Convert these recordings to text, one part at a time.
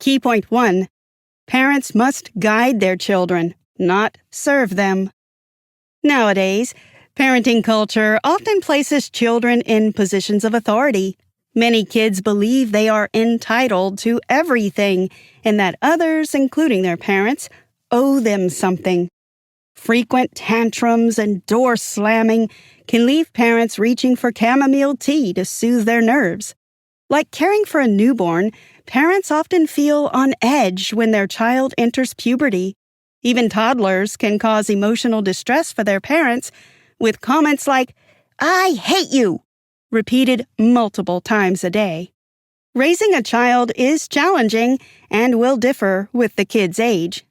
Key point 1. Parents must guide their children, not serve them. Nowadays, parenting culture often places children in positions of authority. Many kids believe they are entitled to everything and that others, including their parents, owe them something. Frequent tantrums and door slamming can leave parents reaching for chamomile tea to soothe their nerves. Like caring for a newborn, parents often feel on edge when their child enters puberty. Even toddlers can cause emotional distress for their parents, with comments like, "I hate you," repeated multiple times a day. Raising a child is challenging and will differ with the kid's age.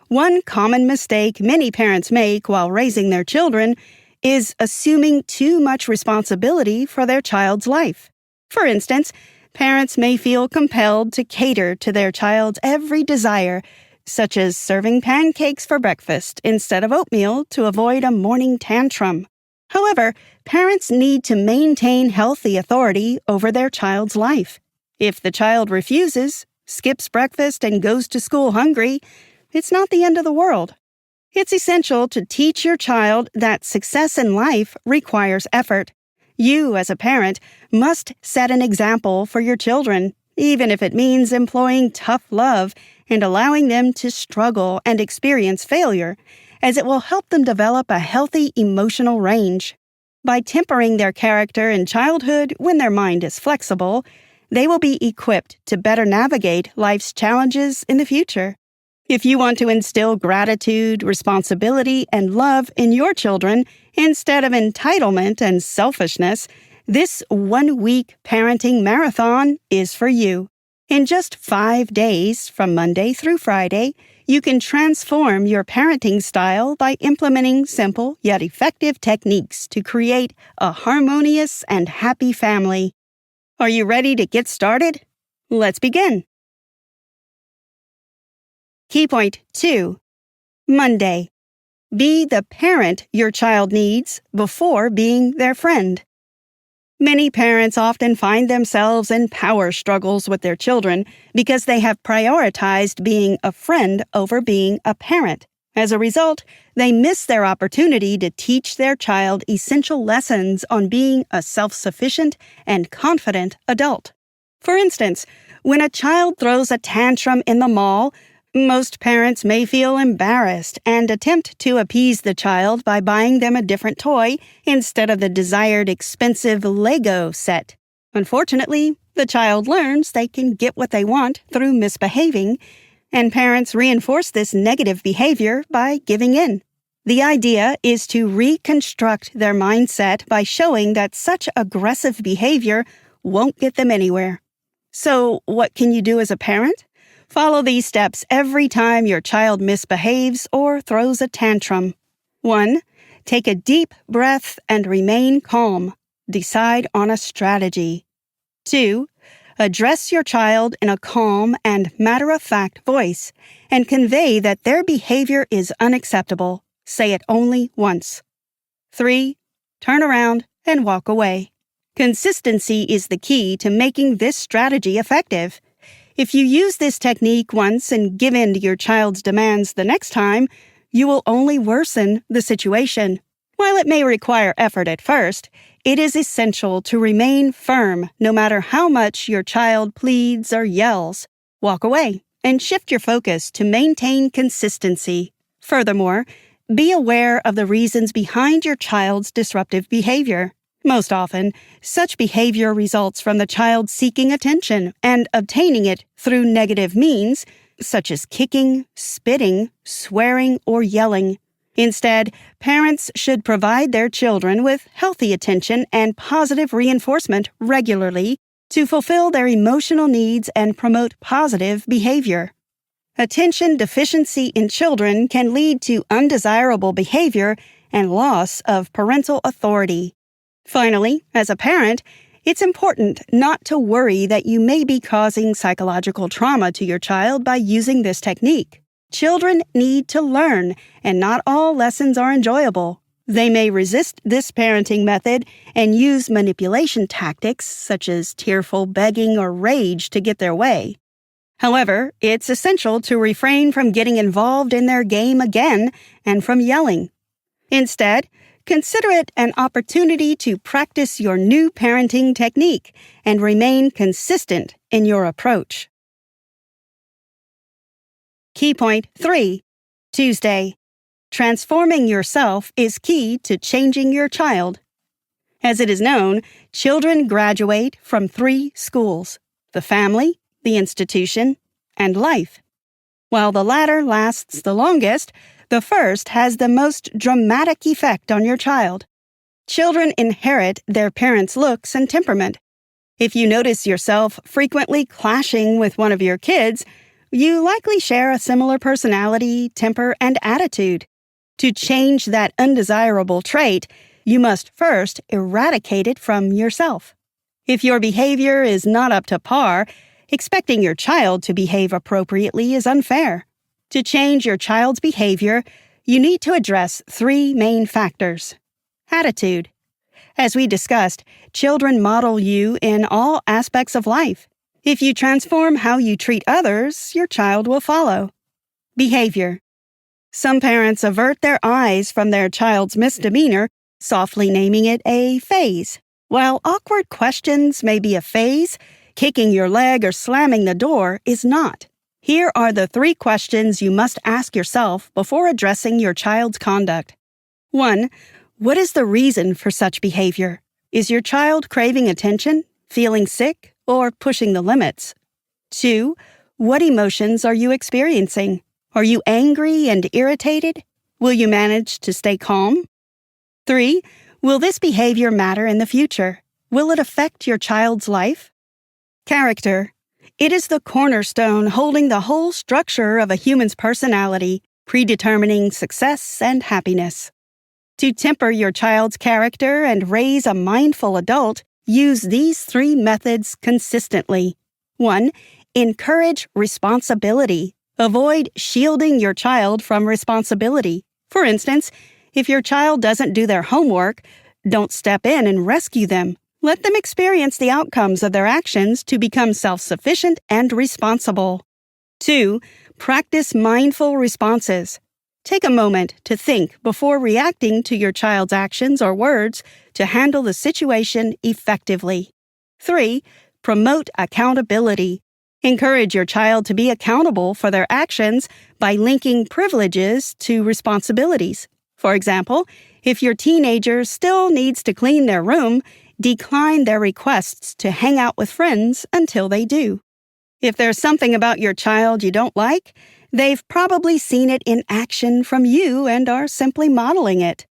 One common mistake many parents make while raising their children is assuming too much responsibility for their child's life. For instance, parents may feel compelled to cater to their child's every desire, such as serving pancakes for breakfast instead of oatmeal to avoid a morning tantrum. However, parents need to maintain healthy authority over their child's life. If the child refuses, skips breakfast, and goes to school hungry, it's not the end of the world. It's essential to teach your child that success in life requires effort. You, as a parent, must set an example for your children, even if it means employing tough love and allowing them to struggle and experience failure, as it will help them develop a healthy emotional range. By tempering their character in childhood when their mind is flexible, they will be equipped to better navigate life's challenges in the future. If you want to instill gratitude, responsibility, and love in your children instead of entitlement and selfishness, this 1-week parenting marathon is for you. In just 5 days, from Monday through Friday, you can transform your parenting style by implementing simple yet effective techniques to create a harmonious and happy family. Are you ready to get started? Let's begin. Key point 2. Monday. Be the parent your child needs before being their friend. Many parents often find themselves in power struggles with their children because they have prioritized being a friend over being a parent. As a result, they miss their opportunity to teach their child essential lessons on being a self-sufficient and confident adult. For instance, when a child throws a tantrum in the mall, most parents may feel embarrassed and attempt to appease the child by buying them a different toy instead of the desired expensive Lego set. Unfortunately, the child learns they can get what they want through misbehaving, and parents reinforce this negative behavior by giving in. The idea is to reconstruct their mindset by showing that such aggressive behavior won't get them anywhere. So, what can you do as a parent? Follow these steps every time your child misbehaves or throws a tantrum. 1. Take a deep breath and remain calm. Decide on a strategy. 2. Address your child in a calm and matter-of-fact voice and convey that their behavior is unacceptable. Say it only once. 3. Turn around and walk away. Consistency is the key to making this strategy effective. If you use this technique once and give in to your child's demands the next time, you will only worsen the situation. While it may require effort at first, it is essential to remain firm no matter how much your child pleads or yells. Walk away and shift your focus to maintain consistency. Furthermore, be aware of the reasons behind your child's disruptive behavior. Most often, such behavior results from the child seeking attention and obtaining it through negative means, such as kicking, spitting, swearing, or yelling. Instead, parents should provide their children with healthy attention and positive reinforcement regularly to fulfill their emotional needs and promote positive behavior. Attention deficiency in children can lead to undesirable behavior and loss of parental authority. Finally, as a parent, it's important not to worry that you may be causing psychological trauma to your child by using this technique. Children need to learn, and not all lessons are enjoyable. They may resist this parenting method and use manipulation tactics such as tearful begging or rage to get their way. However, it's essential to refrain from getting involved in their game again and from yelling. Instead, consider it an opportunity to practice your new parenting technique and remain consistent in your approach. Key point 3. Tuesday. Transforming yourself is key to changing your child. As it is known, children graduate from 3 schools: the family, the institution, and life. While the latter lasts the longest, the first has the most dramatic effect on your child. Children inherit their parents' looks and temperament. If you notice yourself frequently clashing with one of your kids, you likely share a similar personality, temper, and attitude. To change that undesirable trait, you must first eradicate it from yourself. If your behavior is not up to par, expecting your child to behave appropriately is unfair. To change your child's behavior, you need to address 3 main factors. Attitude. As we discussed, children model you in all aspects of life. If you transform how you treat others, your child will follow. Behavior. Some parents avert their eyes from their child's misdemeanor, softly naming it a phase. While awkward questions may be a phase, kicking your leg or slamming the door is not. Here are the 3 questions you must ask yourself before addressing your child's conduct. 1. What is the reason for such behavior? Is your child craving attention, feeling sick, or pushing the limits? 2. What emotions are you experiencing? Are you angry and irritated? Will you manage to stay calm? 3. Will this behavior matter in the future? Will it affect your child's life? Character. It is the cornerstone holding the whole structure of a human's personality, predetermining success and happiness. To temper your child's character and raise a mindful adult, use these 3 methods consistently. 1. Encourage responsibility. Avoid shielding your child from responsibility. For instance, if your child doesn't do their homework, don't step in and rescue them. Let them experience the outcomes of their actions to become self-sufficient and responsible. 2. Practice mindful responses. Take a moment to think before reacting to your child's actions or words to handle the situation effectively. 3. Promote accountability. Encourage your child to be accountable for their actions by linking privileges to responsibilities. For example, if your teenager still needs to clean their room, decline their requests to hang out with friends until they do. If there's something about your child you don't like, they've probably seen it in action from you and are simply modeling it.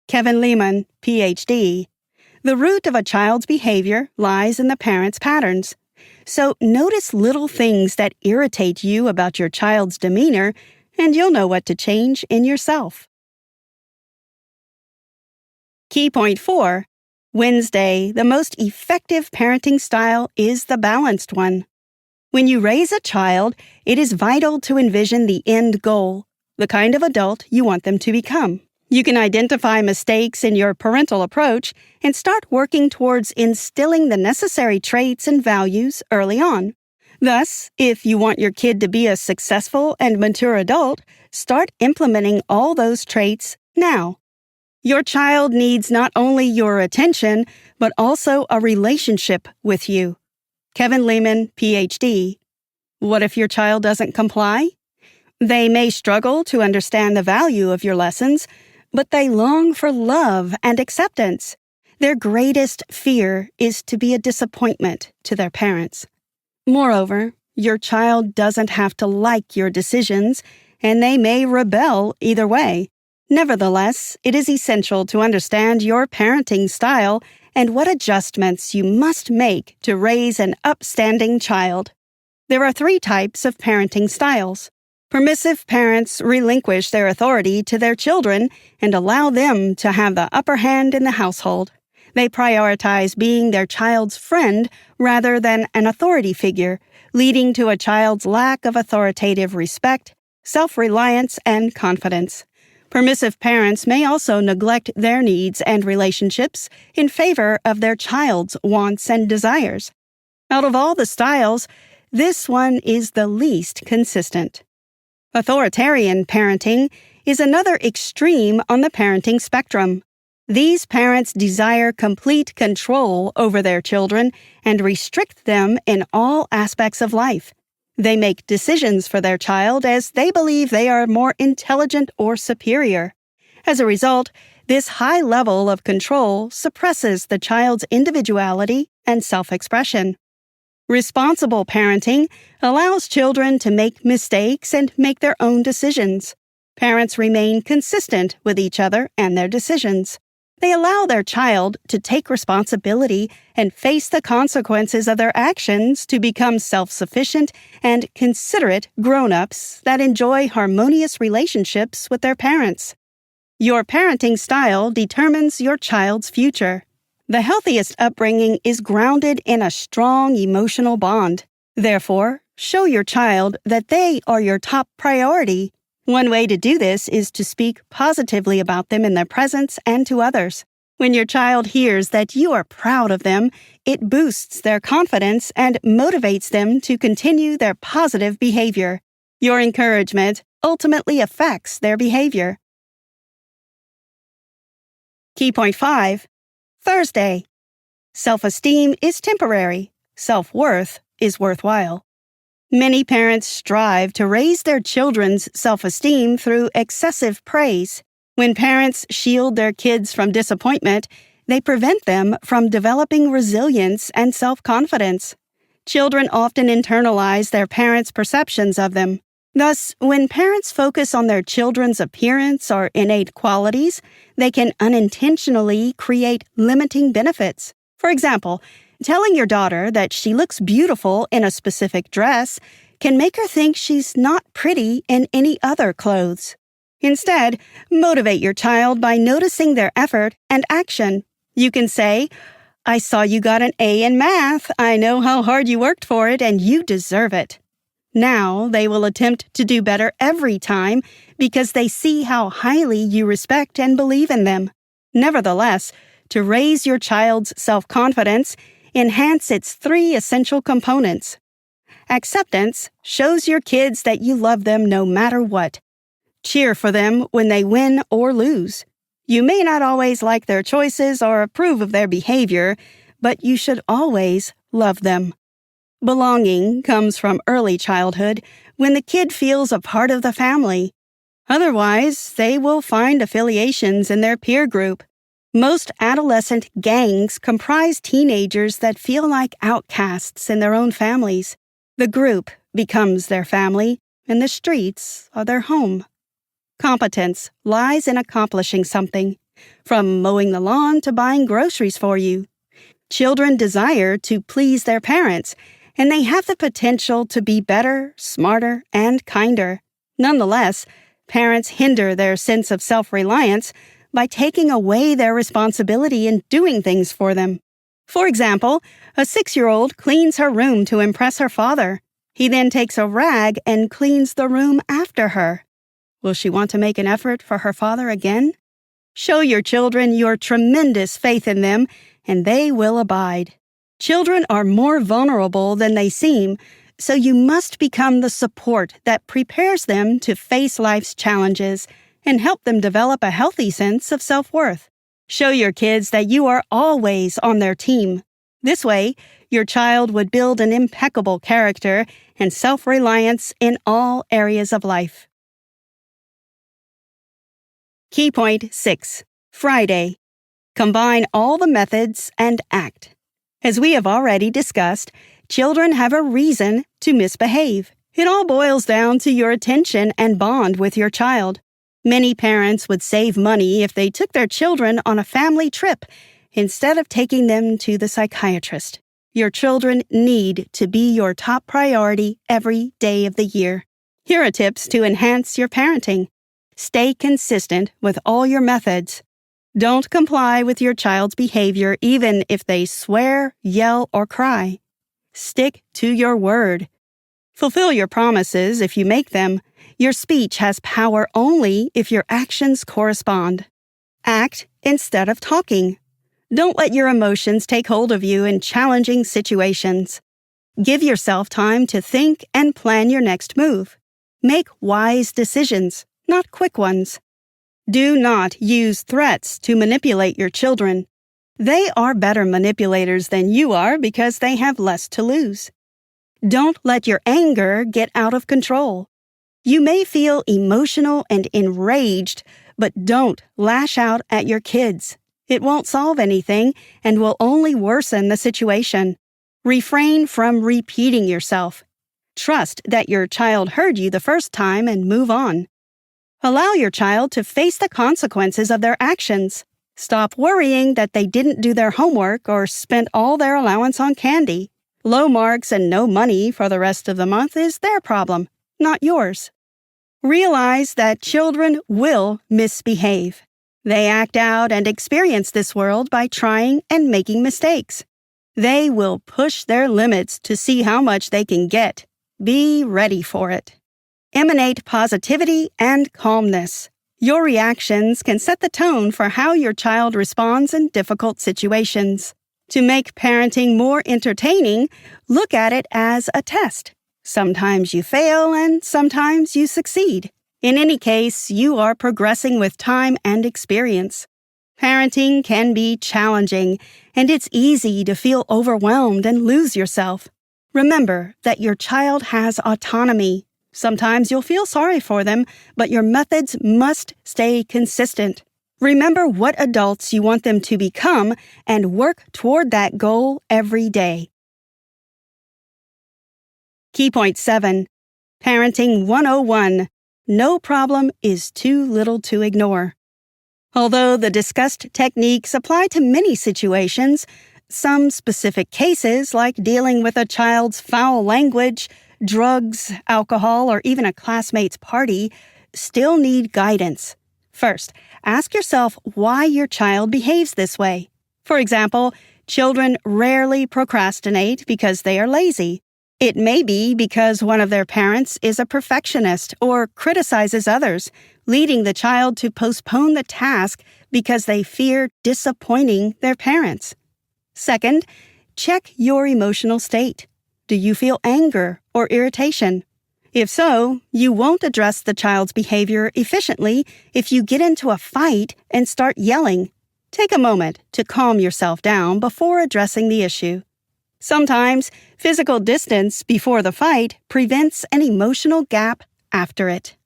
Kevin Leman, Ph.D. The root of a child's behavior lies in the parent's patterns. So notice little things that irritate you about your child's demeanor, and you'll know what to change in yourself. Key point 4. Wednesday, the most effective parenting style is the balanced one. When you raise a child, it is vital to envision the end goal, the kind of adult you want them to become. You can identify mistakes in your parental approach and start working towards instilling the necessary traits and values early on. Thus, if you want your kid to be a successful and mature adult, start implementing all those traits now. Your child needs not only your attention, but also a relationship with you. Kevin Leman, Ph.D. What if your child doesn't comply? They may struggle to understand the value of your lessons, but they long for love and acceptance. Their greatest fear is to be a disappointment to their parents. Moreover, your child doesn't have to like your decisions, and they may rebel either way. Nevertheless, it is essential to understand your parenting style and what adjustments you must make to raise an upstanding child. There are 3 types of parenting styles. Permissive parents relinquish their authority to their children and allow them to have the upper hand in the household. They prioritize being their child's friend rather than an authority figure, leading to a child's lack of authoritative respect, self-reliance, and confidence. Permissive parents may also neglect their needs and relationships in favor of their child's wants and desires. Out of all the styles, This one is the least consistent. Authoritarian parenting is another extreme on the parenting spectrum. These parents desire complete control over their children and restrict them in all aspects of life. They make decisions for their child as they believe they are more intelligent or superior. As a result, this high level of control suppresses the child's individuality and self-expression. Responsible parenting allows children to make mistakes and make their own decisions. Parents remain consistent with each other and their decisions. They allow their child to take responsibility and face the consequences of their actions to become self-sufficient and considerate grown-ups that enjoy harmonious relationships with their parents. Your parenting style determines your child's future. The healthiest upbringing is grounded in a strong emotional bond. Therefore, show your child that they are your top priority. One way to do this is to speak positively about them in their presence and to others. When your child hears that you are proud of them, it boosts their confidence and motivates them to continue their positive behavior. Your encouragement ultimately affects their behavior. Key point 5. Thursday. Self-esteem is temporary. Self-worth is worthwhile. Many parents strive to raise their children's self-esteem through excessive praise. When parents shield their kids from disappointment, they prevent them from developing resilience and self-confidence. Children often internalize their parents' perceptions of them. Thus, when parents focus on their children's appearance or innate qualities, they can unintentionally create limiting benefits. For example, telling your daughter that she looks beautiful in a specific dress can make her think she's not pretty in any other clothes. Instead, motivate your child by noticing their effort and action. You can say, "I saw you got an A in math. I know how hard you worked for it, and you deserve it." Now they will attempt to do better every time because they see how highly you respect and believe in them. Nevertheless, to raise your child's self-confidence, enhance its 3 essential components. Acceptance shows your kids that you love them no matter what. Cheer for them when they win or lose. You may not always like their choices or approve of their behavior, but you should always love them. Belonging comes from early childhood when the kid feels a part of the family. Otherwise, they will find affiliations in their peer group. Most adolescent gangs comprise teenagers that feel like outcasts in their own families. The group becomes their family, and the streets are their home. Competence lies in accomplishing something, from mowing the lawn to buying groceries for you. Children desire to please their parents, and they have the potential to be better, smarter, and kinder. Nonetheless, parents hinder their sense of self-reliance by taking away their responsibility in doing things for them. For example, a 6-year-old cleans her room to impress her father. He then takes a rag and cleans the room after her. Will she want to make an effort for her father again? Show your children your tremendous faith in them, and they will abide. Children are more vulnerable than they seem, so you must become the support that prepares them to face life's challenges and help them develop a healthy sense of self-worth. Show your kids that you are always on their team. This way, your child would build an impeccable character and self-reliance in all areas of life. Key point 6. Friday. Combine all the methods and act. As we have already discussed, children have a reason to misbehave. It all boils down to your attention and bond with your child. Many parents would save money if they took their children on a family trip instead of taking them to the psychiatrist. Your children need to be your top priority every day of the year. Here are tips to enhance your parenting. Stay consistent with all your methods. Don't comply with your child's behavior even if they swear, yell, or cry. Stick to your word. Fulfill your promises if you make them. Your speech has power only if your actions correspond. Act instead of talking. Don't let your emotions take hold of you in challenging situations. Give yourself time to think and plan your next move. Make wise decisions, not quick ones. Do not use threats to manipulate your children. They are better manipulators than you are because they have less to lose. Don't let your anger get out of control. You may feel emotional and enraged, but don't lash out at your kids. It won't solve anything and will only worsen the situation. Refrain from repeating yourself. Trust that your child heard you the first time and move on. Allow your child to face the consequences of their actions. Stop worrying that they didn't do their homework or spent all their allowance on candy. Low marks and no money for the rest of the month is their problem, not yours. Realize that children will misbehave. They act out and experience this world by trying and making mistakes. They will push their limits to see how much they can get. Be ready for it. Emanate positivity and calmness. Your reactions can set the tone for how your child responds in difficult situations. To make parenting more entertaining, look at it as a test. Sometimes you fail and sometimes you succeed. In any case, you are progressing with time and experience. Parenting can be challenging, and it's easy to feel overwhelmed and lose yourself. Remember that your child has autonomy. Sometimes you'll feel sorry for them, but your methods must stay consistent. Remember what adults you want them to become and work toward that goal every day. Key point 7. Parenting 101. No problem is too little to ignore. Although the discussed techniques apply to many situations, some specific cases, like dealing with a child's foul language, drugs, alcohol, or even a classmate's party, still need guidance. First, ask yourself why your child behaves this way. For example, children rarely procrastinate because they are lazy. It may be because one of their parents is a perfectionist or criticizes others, leading the child to postpone the task because they fear disappointing their parents. Second, check your emotional state. Do you feel anger or irritation? If so, you won't address the child's behavior efficiently if you get into a fight and start yelling. Take a moment to calm yourself down before addressing the issue. Sometimes, physical distance before the fight prevents an emotional gap after it.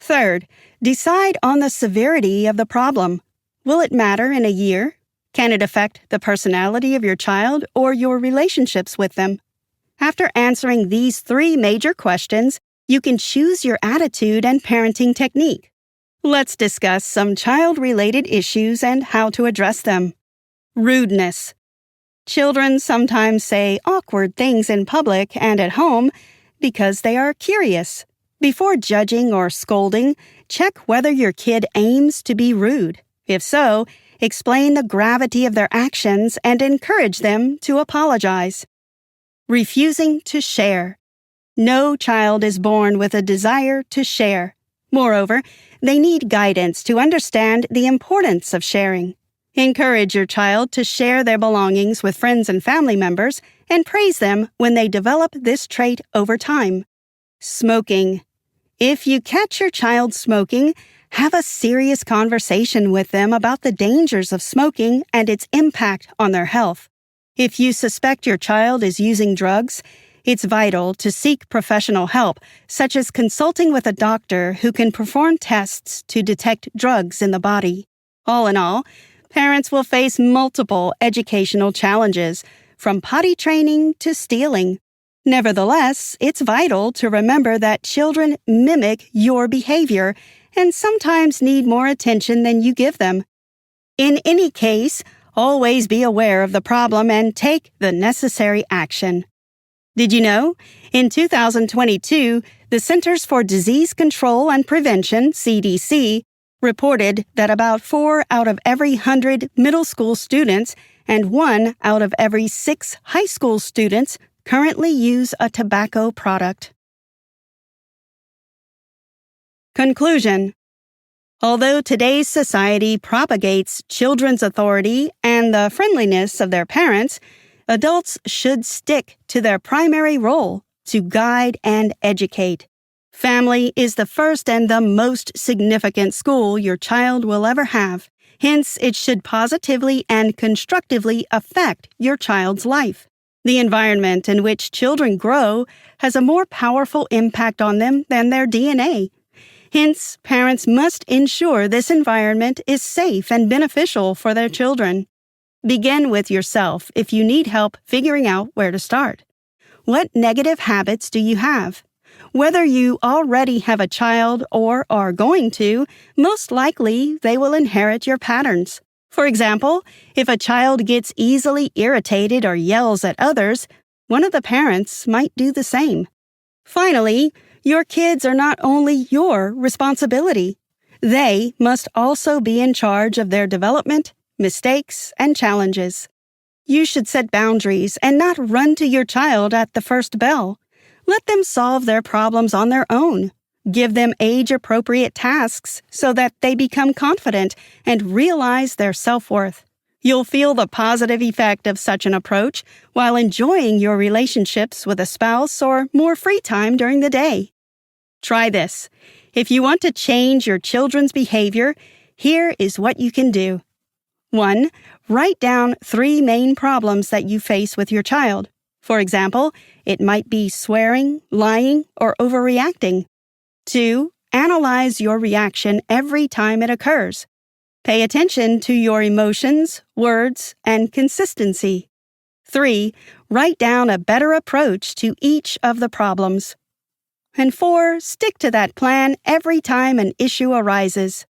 Third, decide on the severity of the problem. Will it matter in a year? Can it affect the personality of your child or your relationships with them? After answering these 3 major questions, you can choose your attitude and parenting technique. Let's discuss some child-related issues and how to address them. Rudeness. Children sometimes say awkward things in public and at home because they are curious. Before judging or scolding, check whether your kid aims to be rude. If so, explain the gravity of their actions and encourage them to apologize. Refusing to share. No child is born with a desire to share. Moreover, they need guidance to understand the importance of sharing. Encourage your child to share their belongings with friends and family members and praise them when they develop this trait over time. Smoking. If you catch your child smoking, have a serious conversation with them about the dangers of smoking and its impact on their health. If you suspect your child is using drugs, it's vital to seek professional help, such as consulting with a doctor who can perform tests to detect drugs in the body. All in all, parents will face multiple educational challenges, from potty training to stealing. Nevertheless, it's vital to remember that children mimic your behavior and sometimes need more attention than you give them. In any case, always be aware of the problem and take the necessary action. Did you know? In 2022, the Centers for Disease Control and Prevention, CDC, reported that about 4 out of every 100 middle school students and 1 out of every 6 high school students currently use a tobacco product. Conclusion. Although today's society propagates children's authority and the friendliness of their parents, Adults should stick to their primary role to guide and educate. Family is the first and the most significant school your child will ever have. Hence, it should positively and constructively affect your child's life. The environment in which children grow has a more powerful impact on them than their DNA. Hence, parents must ensure this environment is safe and beneficial for their children. Begin with yourself if you need help figuring out where to start. What negative habits do you have? Whether you already have a child or are going to, most likely they will inherit your patterns. For example, if a child gets easily irritated or yells at others, one of the parents might do the same. Finally, your kids are not only your responsibility. They must also be in charge of their development, mistakes, and challenges. You should set boundaries and not run to your child at the first bell. Let them solve their problems on their own. Give them age-appropriate tasks so that they become confident and realize their self-worth. You'll feel the positive effect of such an approach while enjoying your relationships with a spouse or more free time during the day. Try this. If you want to change your children's behavior, here is what you can do. 1. Write down 3 main problems that you face with your child. For example, it might be swearing, lying, or overreacting. 2. Analyze your reaction every time it occurs. Pay attention to your emotions, words, and consistency. 3. Write down a better approach to each of the problems. And 4. Stick to that plan every time an issue arises.